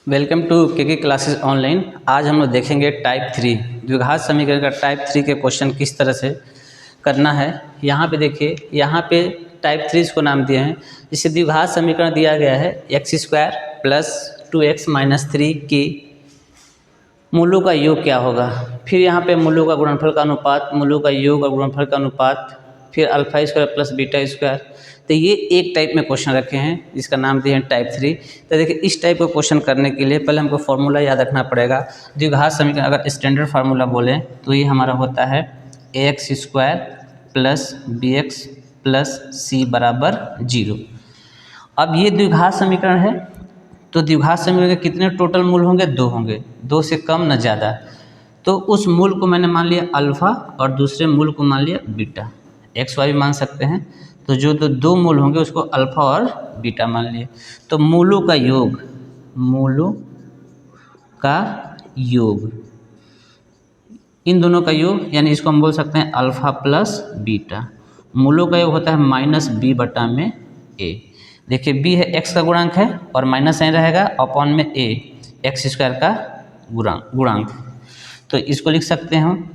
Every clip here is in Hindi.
वेलकम टू के क्लासेस ऑनलाइन। आज हम लोग देखेंगे टाइप 3 द्विघात समीकरण का टाइप 3 के क्वेश्चन किस तरह से करना है। यहाँ पे देखिए, यहाँ पे टाइप 3 इसको नाम दिए हैं। जिससे द्विघात समीकरण दिया गया है x² प्लस 2x माइनस 3 की मूलों का योग क्या होगा। फिर यहाँ पे मूलों का गुणनफल का अनुपात, मूलों का योग और गुणनफल का अनुपात, फिर alpha square plus beta square. तो ये एक टाइप में क्वेश्चन रखे हैं जिसका नाम दिए हैं टाइप 3। तो देखिए, इस टाइप का क्वेश्चन करने के लिए पहले हमको फॉर्मूला याद रखना पड़ेगा। द्विघात समीकरण अगर स्टैंडर्ड फार्मूला बोलें तो ये हमारा होता है ax² plus bx plus c बराबर 0। अब ये द्विघात समीकरण है, तो द्विघात समीकरण के कितने टोटल मूल होंगे? 2 होंगे, 2 से कम न ज़्यादा। तो उस मूल को मैंने मान लिया अल्फ़ा और दूसरे मूल को मान लिया बीटा। एक्स वाई भी मान सकते हैं। तो जो दो मूल होंगे उसको अल्फ़ा और बीटा मान लिए। तो मूलों का योग, मूलों का योग, इन दोनों का योग यानी इसको हम बोल सकते हैं अल्फ़ा प्लस बीटा। मूलों का योग होता है माइनस बी बटा में ए। देखिए, बी है एक्स का गुणांक है और माइनस साइन रहेगा अपॉन में ए एक्स² का गुणांक। तो इसको लिख सकते हैं हम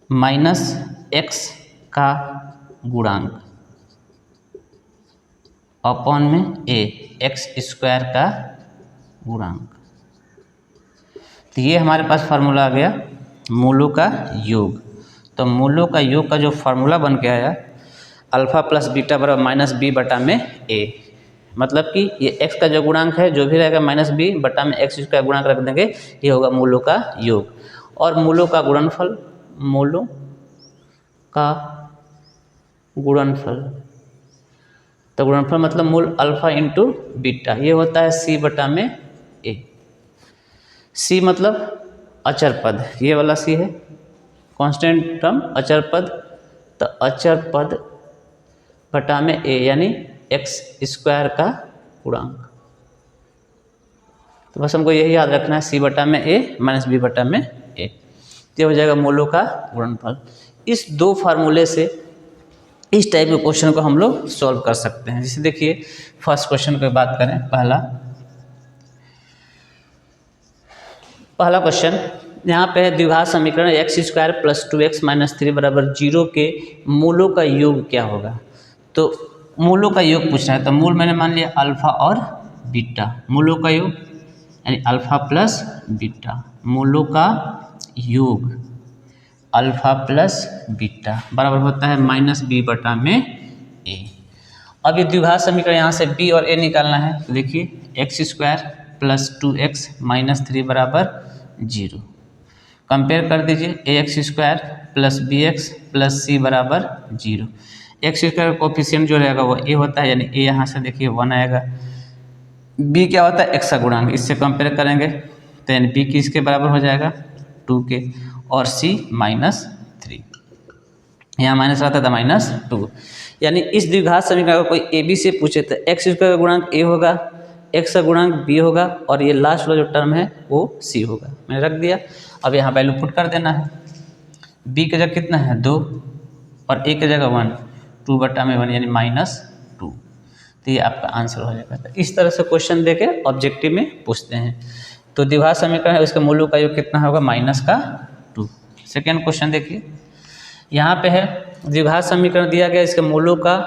माइनस एक्स का गुणांक अपॉन में ए x² का गुणांक। तो ये हमारे पास फार्मूला आ गया मूलों का योग। तो मूलों का योग का जो फार्मूला बन के आया अल्फ़ा प्लस बीटा बराबर माइनस बी बटा में ए। मतलब कि ये x का जो गुणांक है जो भी रहेगा माइनस बी बटा में x² गुणांक रख देंगे, ये होगा मूलों का योग। और मूलों का गुणनफल, मूलों का गुणनफल, तो गुणनफल मतलब मूल अल्फ़ा इंटू बीटा, ये होता है c बटा में a। c मतलब अचर पद, ये वाला c है कांस्टेंट टर्म अचर पद। तो अचर पद बटा में a यानी x² का गुणांक। तो बस हमको यही याद रखना है, c बटा में a माइनस b बटा में a। ये हो जाएगा मूलों का गुणनफल। इस दो फार्मूले से इस टाइप के क्वेश्चन को हम लोग सॉल्व कर सकते हैं। जैसे देखिए, फर्स्ट क्वेश्चन की बात करें, पहला क्वेश्चन यहाँ पे है द्विघात समीकरण x² प्लस 2x माइनस 3 बराबर 0 के मूलों का योग क्या होगा। तो मूलों का योग पूछना है, तो मूल मैंने मान लिया अल्फ़ा और बीटा। मूलों का योग यानी अल्फ़ा प्लस बीटा, मूलों का योग अल्फ़ा प्लस बीटा बराबर होता है माइनस बी बटा में ए। अब ये द्विघात समीकरण यहाँ से बी और ए निकालना है। तो देखिए, x² प्लस 2x माइनस 3 बराबर 0। कंपेयर कर दीजिए, ax² plus bx plus c बराबर 0। x² का कोफिशिएंट जो रहेगा वो a होता है, यानी a यहाँ से देखिए 1 आएगा। b क्या होता है? x का गुणांक, इससे कंपेयर करेंगे तो यानी b किसके बराबर हो जाएगा? 2 के, और c माइनस 3, यहाँ माइनस आता था माइनस 2। यानी इस द्विघात समीकरण का कोई ए बी से पूछे तो x² का गुणांक a होगा, x का गुणांक b होगा और ये लास्ट वाला जो टर्म है वो c होगा। मैंने रख दिया। अब यहाँ वैल्यू पुट कर देना है। b की जगह कितना है? 2 और a की जगह 1, 2 बटा में 1 यानी माइनस 2। तो ये आपका आंसर हो जाएगा। तो इस तरह से क्वेश्चन देके ऑब्जेक्टिव में पूछते हैं। तो द्विघात समीकरण है, उसके मूलों का योग कितना होगा? माइनस का 2। सेकेंड क्वेश्चन देखिए, यहाँ पे है द्विघात समीकरण दिया गया, इसके मूलों का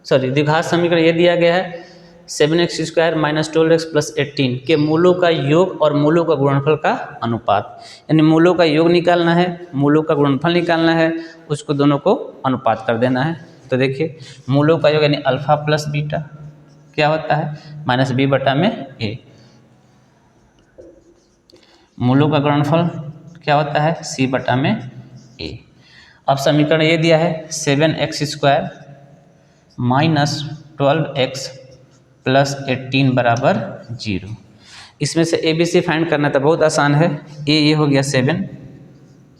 द्विघात समीकरण ये दिया गया है 7x² माइनस 12x प्लस 18 के मूलों का योग और मूलों का गुणनफल का अनुपात। यानी मूलों का योग निकालना है, मूलों का गुणनफल निकालना है, उसको दोनों को अनुपात कर देना है। तो देखिए, मूलों का योग यानी अल्फ़ा प्लस बीटा क्या होता है? माइनस बी बटा में ए। मूलों का गुणनफल क्या होता है? c बटा में a। अब समीकरण ये दिया है 7x² माइनस 12x प्लस 18 बराबर 0। इसमें से a b c फाइंड करना था, बहुत आसान है। a ये हो गया 7,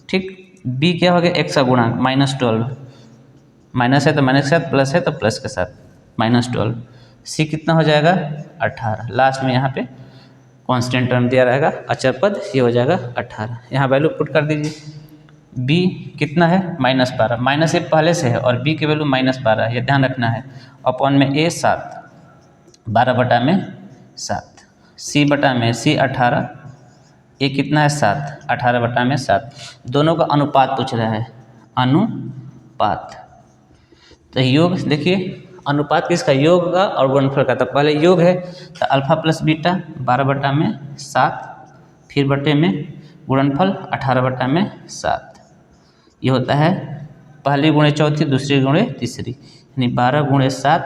ठीक। b क्या हो गया? x का गुणांक माइनस 12, माइनस है तो माइनस के साथ, प्लस है तो प्लस के साथ माइनस 12। c कितना हो जाएगा? 18। लास्ट में यहाँ पे कांस्टेंट टर्म दिया रहेगा अचर पद, ये हो जाएगा 18। यहाँ वैल्यू पुट कर दीजिए। b कितना है? माइनस 12, माइनस ए पहले से है और b की वैल्यू माइनस 12 है, ये ध्यान रखना है। अपॉन में a 7 12/7, C/C 18, ये कितना है 7, 18/7। दोनों का अनुपात पूछ रहा है, अनुपात। तो योग देखिए, अनुपात किसका, योग का और गुणनफल का। तो पहले योग है तो अल्फा प्लस बीटा 12/7, फिर बटे में गुणनफल 18/7। ये होता है पहली गुणे चौथी, दूसरी गुणे तीसरी, यानी 12/7/7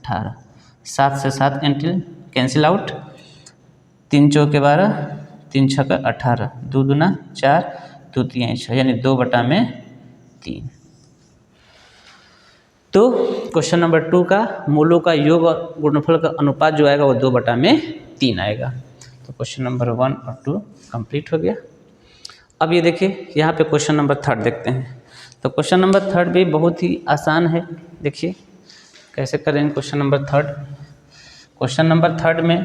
× 7 से 7 कैंसिल आउट, 3 चौके 12, 3 छक्का 18, 2 दूना 4, 2 तियां 6, यानी 2/3। तो क्वेश्चन नंबर 2 का मूलों का योग और गुणनफल का अनुपात जो आएगा वो 2/3 आएगा। तो क्वेश्चन नंबर 1 और 2 कंप्लीट हो गया। अब ये देखिए यहाँ पे क्वेश्चन नंबर 3 देखते हैं। तो क्वेश्चन नंबर 3 भी बहुत ही आसान है। देखिए कैसे करेंगे क्वेश्चन नंबर 3। क्वेश्चन नंबर 3 में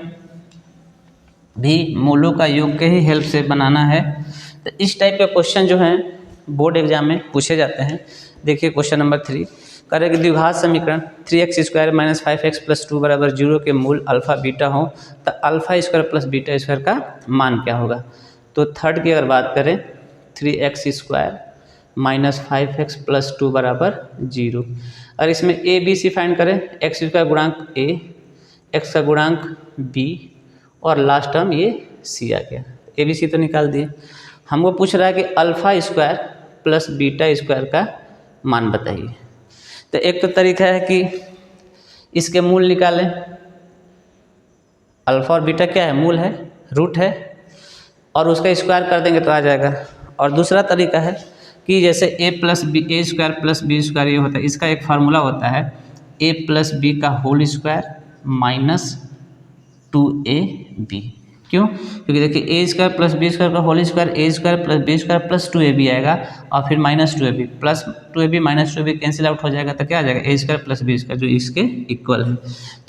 भी मूलों का योग के ही हेल्प से बनाना है। तो इस टाइप के क्वेश्चन जो हैं बोर्ड एग्जाम में पूछे जाते हैं। देखिए क्वेश्चन नंबर 3 करें कि द्विघात समीकरण 3x² - 5x + 2 = 0 के मूल अल्फ़ा बीटा हो तो α² + β² का मान क्या होगा। तो थर्ड की अगर बात करें 3x² - 5x + 2 = 0। और इसमें a b c फाइंड करें, x² गुणांक a, x का गुणांक b और लास्ट टर्म ये c आ गया। a b c तो निकाल दिए। हमको पूछ रहा है कि α² + β² का मान बताइए। तो एक तो तरीका है कि इसके मूल निकालें। अल्फ़ा और बीटा क्या है, मूल है, रूट है, और उसका स्क्वायर कर देंगे तो आ जाएगा। और दूसरा तरीका है कि जैसे a + b a² + b² ये होता है, इसका एक फार्मूला होता है a + b का होल स्क्वायर माइनस 2ab। क्यों, क्योंकि देखिए a² + b² का whole square a² + b² + 2ab आएगा और फिर minus 2ab plus 2ab minus 2ab cancel out हो जाएगा तो क्या आ जाएगा a² + b² जो इसके इक्वल है।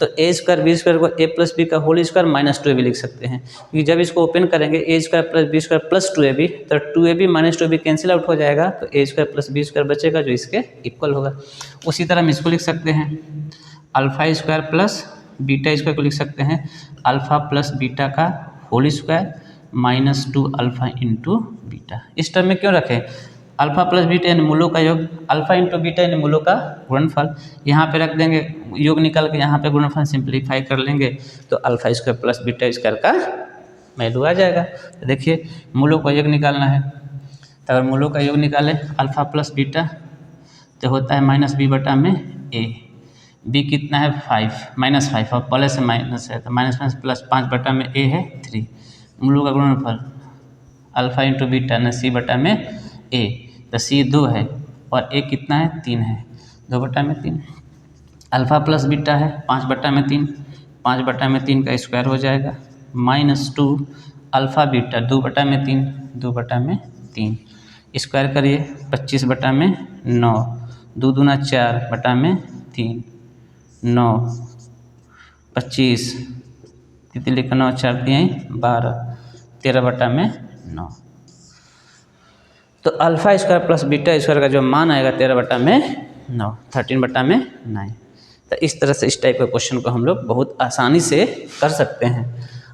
तो a² b² को a + b का होल स्क्वायर माइनस 2ab लिख सकते हैं, क्योंकि जब इसको ओपन करेंगे a² + b² + 2ab तो 2ab minus 2ab cancel out हो जाएगा तो a² + b² बचेगा जो इसके इक्वल होगा। उसी तरह हम इसको लिख सकते हैं α² + β² को लिख सकते हैं अल्फ़ा प्लस बीटा का होल स्क्वायर माइनस 2α × बीटा। इस टर्म में क्यों रखें, अल्फ़ा प्लस बीटा यानी मूलों का योग, अल्फ़ा × बीटा यानी मूलों का गुणनफल। यहाँ पे रख देंगे योग निकाल के, यहाँ पे गुणनफल सिंप्लीफाई कर लेंगे तो α² + β² का वैल्यू आ जाएगा। तो देखिए मूलों का योग निकालना है, तो अगर मूलों का योग निकालें अल्फ़ा प्लस बीटा तो होता है -b/a। b कितना है 5 -5 और प्लस से माइनस है तो माइनस प्लस 5/a है 3। मूलों का गुणनफल अल्फ़ा × बीटा न c/a, तो c 2 है और a कितना है 3 है, 2/3। अल्फ़ा प्लस बीटा है 5/3, 5/3 का स्क्वायर हो जाएगा -2 अल्फ़ा बीटा 2/3, 2/3 स्क्वायर करिए 25/9, 2 दूना 4/3, 9 25 तितली का 9 4 तिहाई 12, 13/9। तो α² + β² का जो मान आएगा 13/9, 13/9। तो इस तरह से इस टाइप के क्वेश्चन को हम लोग बहुत आसानी से कर सकते हैं।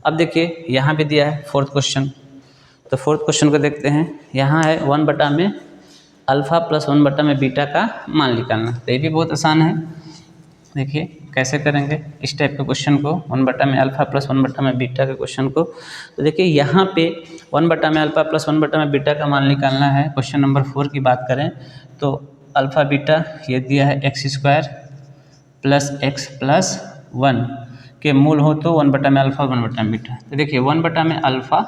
अब देखिए यहाँ भी दिया है 4th क्वेश्चन। तो 4th क्वेश्चन को देखते हैं। यहाँ है 1/में अल्फ़ा + 1/में बीटा का मान निकालना। तो ये भी बहुत आसान है। देखिए कैसे करेंगे इस टाइप के क्वेश्चन को, 1/में अल्फ़ा + 1/में बीटा के क्वेश्चन को। तो देखिए यहाँ पे 1/में अल्फ़ा + 1/में बीटा का मान निकालना है। क्वेश्चन नंबर 4 की बात करें तो अल्फ़ा बीटा ये दिया है x² + x + 1 के मूल हो तो 1/में अल्फ़ा 1/में बीटा। तो देखिए 1/में अल्फ़ा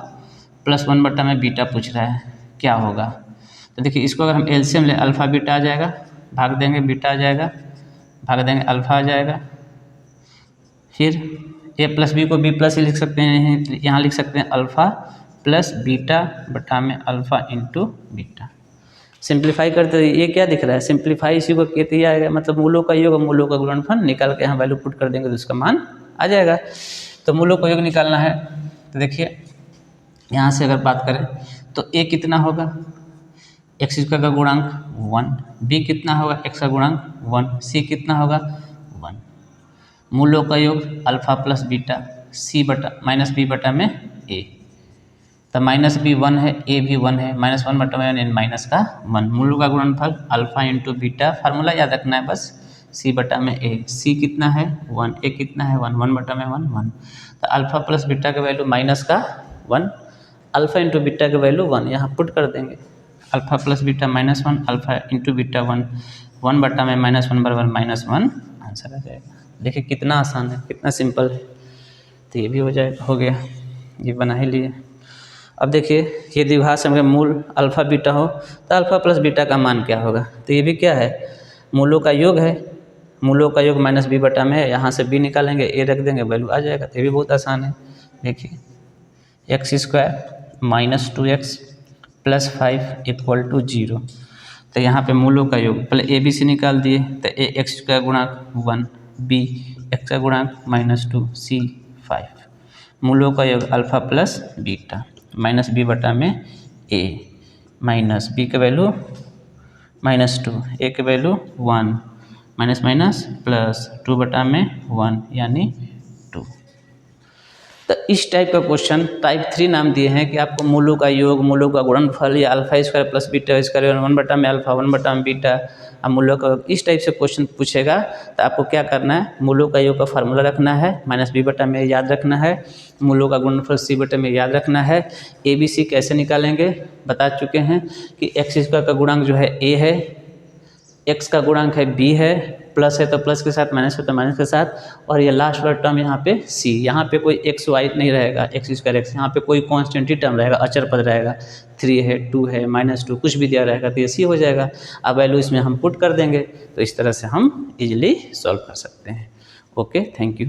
+ 1/में बीटा पूछ रहा है क्या होगा। तो देखिए इसको अगर हम एलसीएम ले अल्फ़ा बीटा आ जाएगा, भाग देंगे बीटा आ जाएगा, भाग देंगे अल्फ़ा आ जाएगा। फिर a + b को b + ही लिख सकते हैं, यहाँ लिख सकते हैं अल्फ़ा + β/में अल्फ़ा × बीटा। सिंप्लीफाई करते ये क्या दिख रहा है, सिंप्लीफाई इसी को कहते ही आएगा, मतलब मूलों का योग और मूलों का गुणनफल निकाल के यहाँ वैल्यू पुट कर देंगे तो उसका मान आ जाएगा। तो मूलों का योग निकालना है। तो देखिए यहाँ से अगर बात करें तो a कितना होगा, x² का गुणांक 1, b कितना होगा x का गुणांक 1, c कितना होगा 1। मूलों का योग अल्फ़ा प्लस बीटा सी बटा माइनस बी बटा में ए, तो माइनस बी 1 है, ए भी 1 है, माइनस 1 बटा में एन माइनस का 1। मूलों का गुणनफल अल्फ़ा इंटू बीटा, फार्मूला याद रखना है बस, सी बटा में ए। सी कितना है 1, ए कितना है 1, 1 बटा में 1 1। तो अल्फ़ा प्लस बीटा का वैल्यू माइनस का 1, अल्फ़ा इंटू बीटा का वैल्यू 1, यहाँ पुट कर देंगे। Alpha plus beta minus 1, alpha into beta 1, 1 बटा में माइनस 1 बराबर माइनस 1 आंसर आ जाएगा। देखिए कितना आसान है, कितना सिंपल है। तो ये भी हो जाएगा, हो गया, ये बना ही लिए। अब देखिए ये द्विघात समीकरण मूल अल्फ़ा बीटा हो तो अल्फ़ा प्लस बीटा का मान क्या होगा। तो ये भी क्या है, मूलों का योग है, मूलों का योग माइनस बी बटा में है, यहाँ से बी निकालेंगे, ए रख देंगे, वैल्यू आ जाएगा। तो ये भी बहुत आसान है। देखिए x square minus 2x plus 5 equal to 0। तो यहाँ पे मूलों का योग पहले ए बी सी निकाल दिए, तो ए एक्स का गुणांक 1, बी एक्स का गुणांक -2, सी 5। मूलों का योग alpha plus beta minus b बटा में ए, माइनस बी का वैल्यू -2, ए के वैल्यू 1, माइनस माइनस प्लस 2 बटा में 1 यानी 2। तो इस टाइप का क्वेश्चन टाइप 3 नाम दिए हैं कि आपको मूलों का योग, मूलों का गुणनफल या alpha square plus beta square 1 बटा में अल्फा 1 बटा में बीटा, अब मूलों का इस टाइप से क्वेश्चन पूछेगा तो आपको क्या करना है, मूलों का योग का फार्मूला रखना है, माइनस बी बटा में याद रखना है, मूलों का गुणनफल सी बटा में याद रखना है। ए बी सी कैसे निकालेंगे बता चुके हैं कि एक्स स्क्वायर का गुणांक जो है ए है, एक्स का गुणांक है बी है, प्लस है तो प्लस के साथ, माइनस है तो माइनस के साथ, और ये लास्ट वाला टर्म यहाँ पे सी, यहाँ पे कोई एक्स वाई नहीं रहेगा, एक्स स्क्वायर एक्स, यहाँ पे कोई कॉन्स्टेंट ही टर्म रहेगा, अचर पद रहेगा, 3 है 2 है -2 कुछ भी दिया रहेगा तो ये सी हो जाएगा। अब वैल्यू इसमें हम पुट कर देंगे तो इस तरह से हम इजीली सॉल्व कर सकते हैं। Okay, thank you.